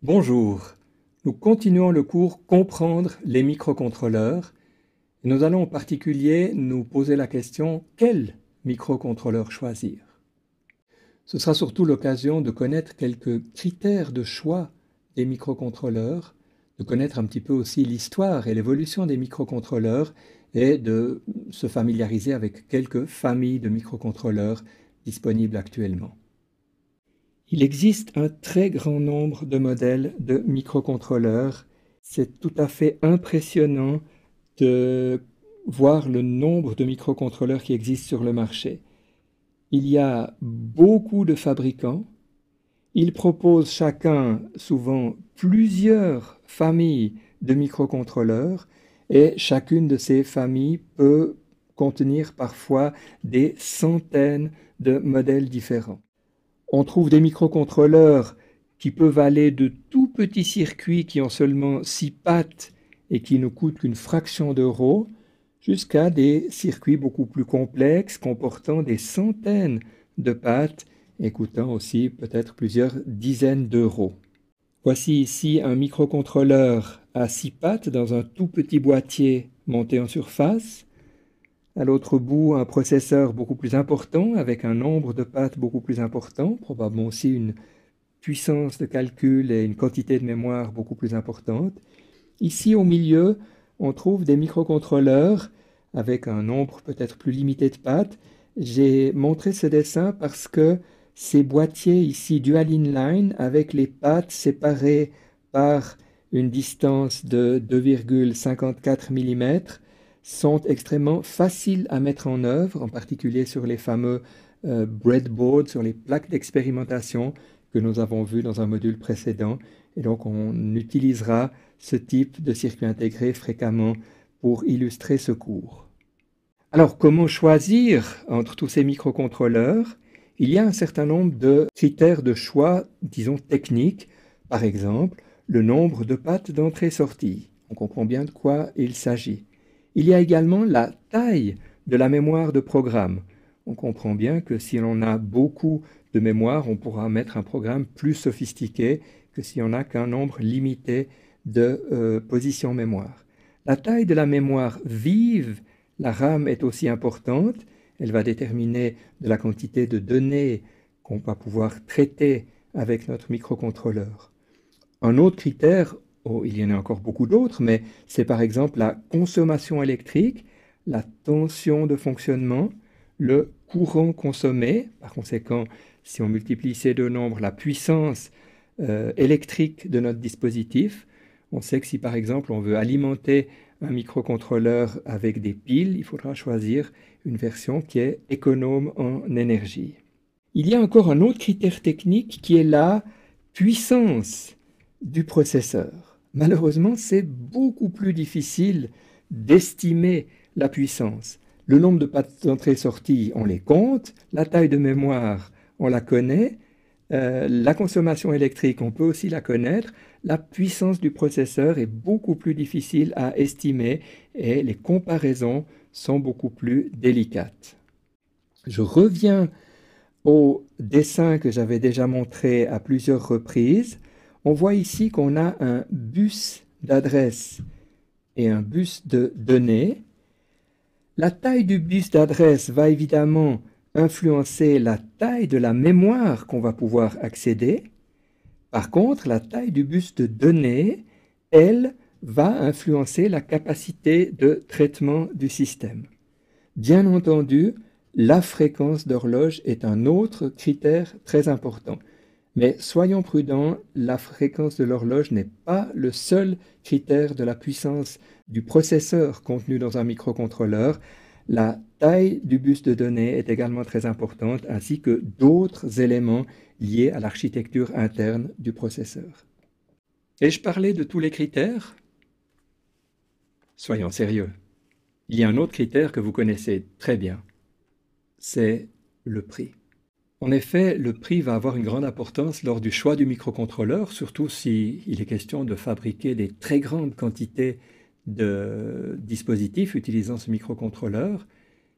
Bonjour, nous continuons le cours Comprendre les microcontrôleurs. Nous allons en particulier nous poser la question quel microcontrôleur choisir. Ce sera surtout l'occasion de connaître quelques critères de choix des microcontrôleurs, de connaître un petit peu aussi l'histoire et l'évolution des microcontrôleurs et de se familiariser avec quelques familles de microcontrôleurs disponibles actuellement. Il existe un très grand nombre de modèles de microcontrôleurs. C'est tout à fait impressionnant de voir le nombre de microcontrôleurs qui existent sur le marché. Il y a beaucoup de fabricants. Ils proposent chacun souvent plusieurs familles de microcontrôleurs et chacune de ces familles peut contenir parfois des centaines de modèles différents. On trouve des microcontrôleurs qui peuvent aller de tout petits circuits qui ont seulement 6 pattes et qui ne coûtent qu'une fraction d'euros, jusqu'à des circuits beaucoup plus complexes comportant des centaines de pattes et coûtant aussi peut-être plusieurs dizaines d'euros. Voici ici un microcontrôleur à 6 pattes dans un tout petit boîtier monté en surface. À l'autre bout, un processeur beaucoup plus important, avec un nombre de pattes beaucoup plus important, probablement aussi une puissance de calcul et une quantité de mémoire beaucoup plus importante. Ici, au milieu, on trouve des microcontrôleurs avec un nombre peut-être plus limité de pattes. J'ai montré ce dessin parce que ces boîtiers ici dual inline, avec les pattes séparées par une distance de 2,54 mm, sont extrêmement faciles à mettre en œuvre, en particulier sur les fameux breadboards, sur les plaques d'expérimentation que nous avons vues dans un module précédent. Et donc on utilisera ce type de circuit intégré fréquemment pour illustrer ce cours. Alors comment choisir entre tous ces microcontrôleurs? Il y a un certain nombre de critères de choix, disons techniques. Par exemple, le nombre de pattes d'entrée-sortie. On comprend bien de quoi il s'agit. Il y a également la taille de la mémoire de programme. On comprend bien que si l'on a beaucoup de mémoire, on pourra mettre un programme plus sophistiqué que si on n'a qu'un nombre limité de positions mémoire. La taille de la mémoire vive, la RAM est aussi importante. Elle va déterminer de la quantité de données qu'on va pouvoir traiter avec notre microcontrôleur. Un autre critère, il y en a encore beaucoup d'autres, mais c'est par exemple la consommation électrique, la tension de fonctionnement, le courant consommé. Par conséquent, si on multiplie ces deux nombres, la puissance électrique de notre dispositif, on sait que si par exemple on veut alimenter un microcontrôleur avec des piles, il faudra choisir une version qui est économe en énergie. Il y a encore un autre critère technique qui est la puissance du processeur. Malheureusement, c'est beaucoup plus difficile d'estimer la puissance. Le nombre de pattes d'entrée-sortie, on les compte, la taille de mémoire, on la connaît, la consommation électrique, on peut aussi la connaître, la puissance du processeur est beaucoup plus difficile à estimer et les comparaisons sont beaucoup plus délicates. Je reviens au dessin que j'avais déjà montré à plusieurs reprises. On voit ici qu'on a un bus d'adresse et un bus de données. La taille du bus d'adresse va évidemment influencer la taille de la mémoire qu'on va pouvoir accéder. Par contre, la taille du bus de données, elle, va influencer la capacité de traitement du système. Bien entendu, la fréquence d'horloge est un autre critère très important. Mais soyons prudents, la fréquence de l'horloge n'est pas le seul critère de la puissance du processeur contenu dans un microcontrôleur. La taille du bus de données est également très importante, ainsi que d'autres éléments liés à l'architecture interne du processeur. Ai-je parlé de tous les critères? Soyons sérieux. Il y a un autre critère que vous connaissez très bien. C'est le prix. En effet, le prix va avoir une grande importance lors du choix du microcontrôleur, surtout s'il est question de fabriquer des très grandes quantités de dispositifs utilisant ce microcontrôleur.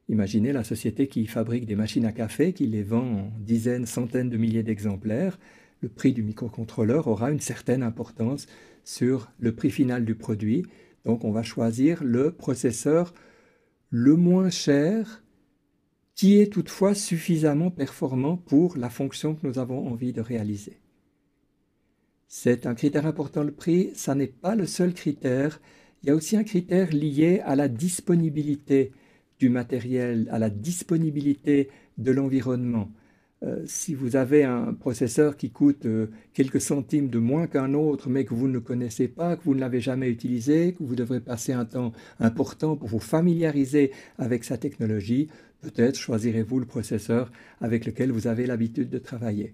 Imaginez la société qui fabrique des machines à café, qui les vend en dizaines, centaines de milliers d'exemplaires. le prix du microcontrôleur aura une certaine importance sur le prix final du produit. Donc on va choisir le processeur le moins cher qui est toutefois suffisamment performant pour la fonction que nous avons envie de réaliser. C'est un critère important, le prix. Ça n'est pas le seul critère. Il y a aussi un critère lié à la disponibilité du matériel, à la disponibilité de l'environnement. Si vous avez un processeur qui coûte quelques centimes de moins qu'un autre, mais que vous ne connaissez pas, que vous ne l'avez jamais utilisé, que vous devrez passer un temps important pour vous familiariser avec sa technologie, peut-être choisirez-vous le processeur avec lequel vous avez l'habitude de travailler.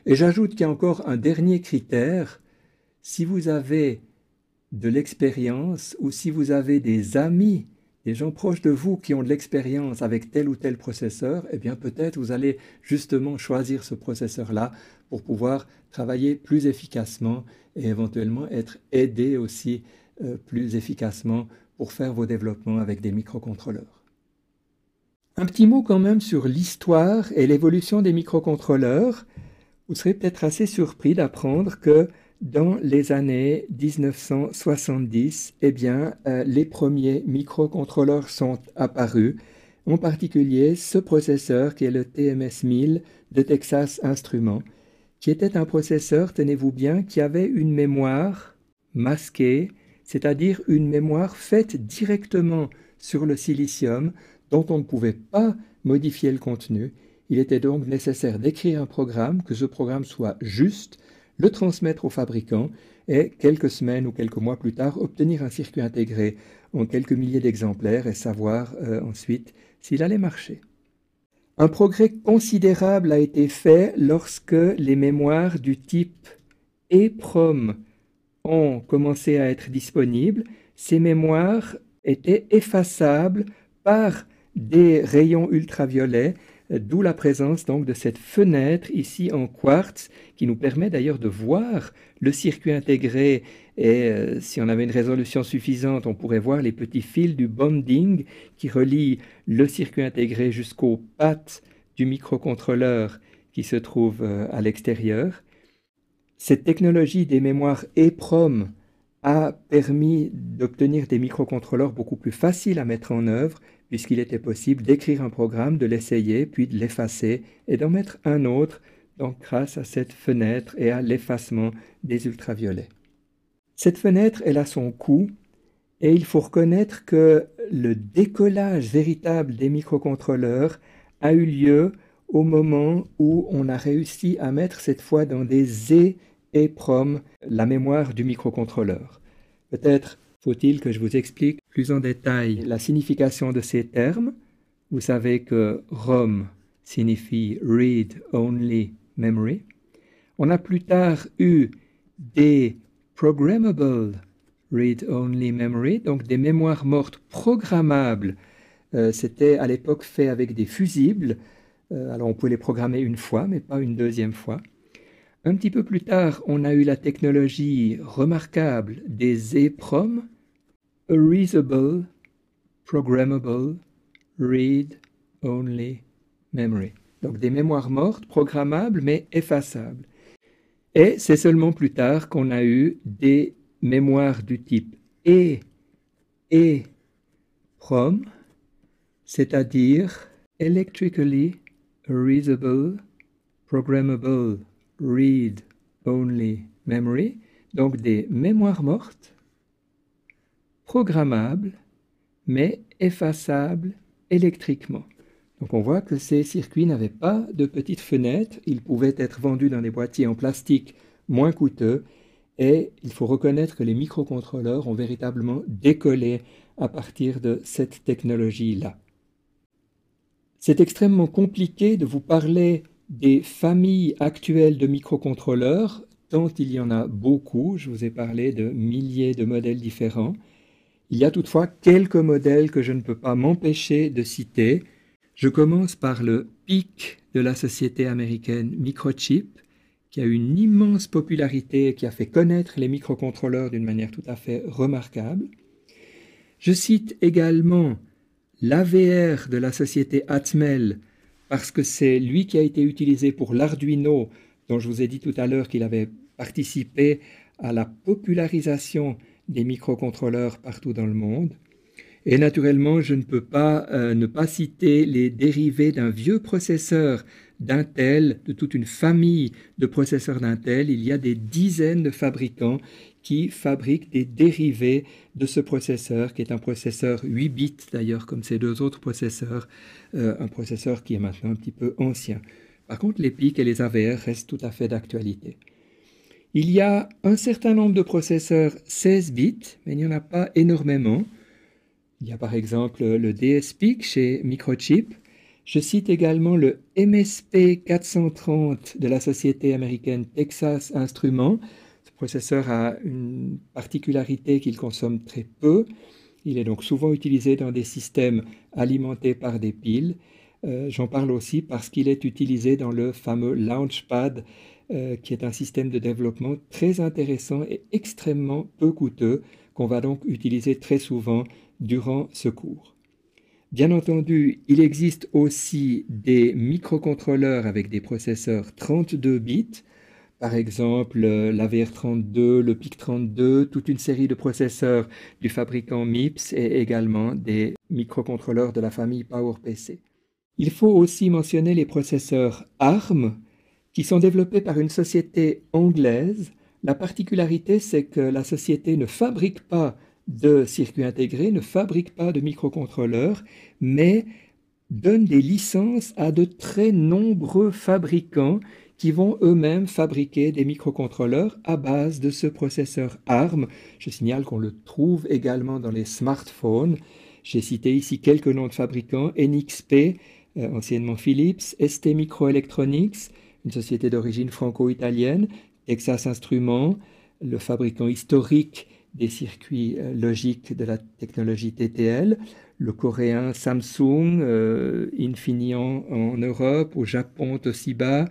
Et j'ajoute qu'il y a encore un dernier critère. Si vous avez de l'expérience ou si vous avez des amis, des gens proches de vous qui ont de l'expérience avec tel ou tel processeur, eh bien peut-être vous allez justement choisir ce processeur-là pour pouvoir travailler plus efficacement et éventuellement être aidé aussi plus efficacement pour faire vos développements avec des microcontrôleurs. Un petit mot quand même sur l'histoire et l'évolution des microcontrôleurs. Vous serez peut-être assez surpris d'apprendre que dans les années 1970, eh bien, les premiers microcontrôleurs sont apparus, en particulier ce processeur qui est le TMS-1000 de Texas Instruments, qui était un processeur, tenez-vous bien, qui avait une mémoire masquée, c'est-à-dire une mémoire faite directement sur le silicium dont on ne pouvait pas modifier le contenu. Il était donc nécessaire d'écrire un programme, que ce programme soit juste, le transmettre au fabricant et quelques semaines ou quelques mois plus tard obtenir un circuit intégré en quelques milliers d'exemplaires et savoir ensuite s'il allait marcher. Un progrès considérable a été fait lorsque les mémoires du type EEPROM ont commencé à être disponibles. Ces mémoires étaient effaçables par des rayons ultraviolets, d'où la présence donc de cette fenêtre ici en quartz qui nous permet d'ailleurs de voir le circuit intégré et si on avait une résolution suffisante, on pourrait voir les petits fils du bonding qui relient le circuit intégré jusqu'aux pattes du microcontrôleur qui se trouve à l'extérieur. Cette technologie des mémoires EEPROM a permis d'obtenir des microcontrôleurs beaucoup plus faciles à mettre en œuvre puisqu'il était possible d'écrire un programme, de l'essayer, puis de l'effacer et d'en mettre un autre, donc grâce à cette fenêtre et à l'effacement des ultraviolets. Cette fenêtre, elle a son coût et il faut reconnaître que le décollage véritable des microcontrôleurs a eu lieu au moment où on a réussi à mettre cette fois dans des EEPROM la mémoire du microcontrôleur. Peut-être faut-il que je vous explique plus en détail la signification de ces termes. Vous savez que ROM signifie Read Only Memory. On a plus tard eu des Programmable Read Only Memory, donc des mémoires mortes programmables. C'était à l'époque fait avec des fusibles. Alors on pouvait les programmer une fois, mais pas une deuxième fois. Un petit peu plus tard, on a eu la technologie remarquable des EEPROM, Erasable, Programmable, Read Only Memory. Donc des mémoires mortes, programmables, mais effaçables. Et c'est seulement plus tard qu'on a eu des mémoires du type EEPROM, c'est-à-dire Electrically Erasable, Programmable, Read Only Memory, donc des mémoires mortes, programmables, mais effaçables électriquement. Donc on voit que ces circuits n'avaient pas de petites fenêtres, ils pouvaient être vendus dans des boîtiers en plastique moins coûteux, et il faut reconnaître que les microcontrôleurs ont véritablement décollé à partir de cette technologie-là. C'est extrêmement compliqué de vous parler des familles actuelles de microcontrôleurs, tant il y en a beaucoup, je vous ai parlé de milliers de modèles différents. Il y a toutefois quelques modèles que je ne peux pas m'empêcher de citer. Je commence par le pic de la société américaine Microchip, qui a eu une immense popularité et qui a fait connaître les microcontrôleurs d'une manière tout à fait remarquable. Je cite également l'AVR de la société Atmel, parce que c'est lui qui a été utilisé pour l'Arduino, dont je vous ai dit tout à l'heure qu'il avait participé à la popularisation des microcontrôleurs partout dans le monde. Et naturellement, je ne peux pas ne pas citer les dérivés d'un vieux processeur d'Intel, de toute une famille de processeurs d'Intel. Il y a des dizaines de fabricants qui fabriquent des dérivés de ce processeur, qui est un processeur 8 bits d'ailleurs, comme ces deux autres processeurs, un processeur qui est maintenant un petit peu ancien. Par contre, les PIC et les AVR restent tout à fait d'actualité. Il y a un certain nombre de processeurs 16 bits, mais il n'y en a pas énormément. Il y a par exemple le DSPIC chez Microchip. Je cite également le MSP 430 de la société américaine Texas Instruments. Ce processeur a une particularité qu'il consomme très peu. Il est donc souvent utilisé dans des systèmes alimentés par des piles. J'en parle aussi parce qu'il est utilisé dans le fameux Launchpad, qui est un système de développement très intéressant et extrêmement peu coûteux, qu'on va donc utiliser très souvent durant ce cours. Bien entendu, il existe aussi des microcontrôleurs avec des processeurs 32 bits, par exemple l'AVR32, le PIC32, toute une série de processeurs du fabricant MIPS et également des microcontrôleurs de la famille PowerPC. Il faut aussi mentionner les processeurs ARM qui sont développés par une société anglaise. La particularité, c'est que la société ne fabrique pas de circuits intégrés, ne fabrique pas de microcontrôleurs, mais donne des licences à de très nombreux fabricants qui vont eux-mêmes fabriquer des microcontrôleurs à base de ce processeur ARM. Je signale qu'on le trouve également dans les smartphones. J'ai cité ici quelques noms de fabricants: NXP, anciennement Philips, ST Microelectronics, une société d'origine franco-italienne, Texas Instruments, le fabricant historique des circuits logiques de la technologie TTL, le coréen Samsung, Infineon en Europe, au Japon Toshiba,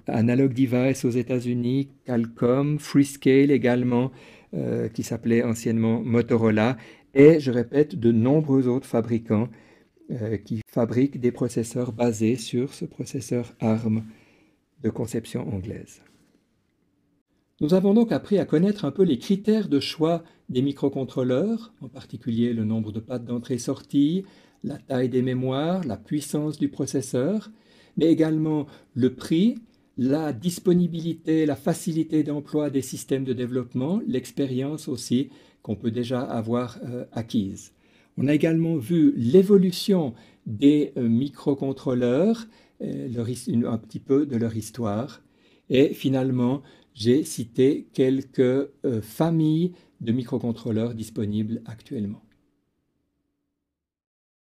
Analog Device aux États-Unis, Qualcomm, Freescale également, qui s'appelait anciennement Motorola, et je répète, de nombreux autres fabricants qui fabriquent des processeurs basés sur ce processeur ARM de conception anglaise. Nous avons donc appris à connaître un peu les critères de choix des microcontrôleurs, en particulier le nombre de pattes d'entrée-sortie, la taille des mémoires, la puissance du processeur, mais également le prix, la disponibilité, la facilité d'emploi des systèmes de développement, l'expérience aussi qu'on peut déjà avoir acquise. On a également vu l'évolution des microcontrôleurs, un petit peu de leur histoire, et finalement, j'ai cité quelques familles de microcontrôleurs disponibles actuellement.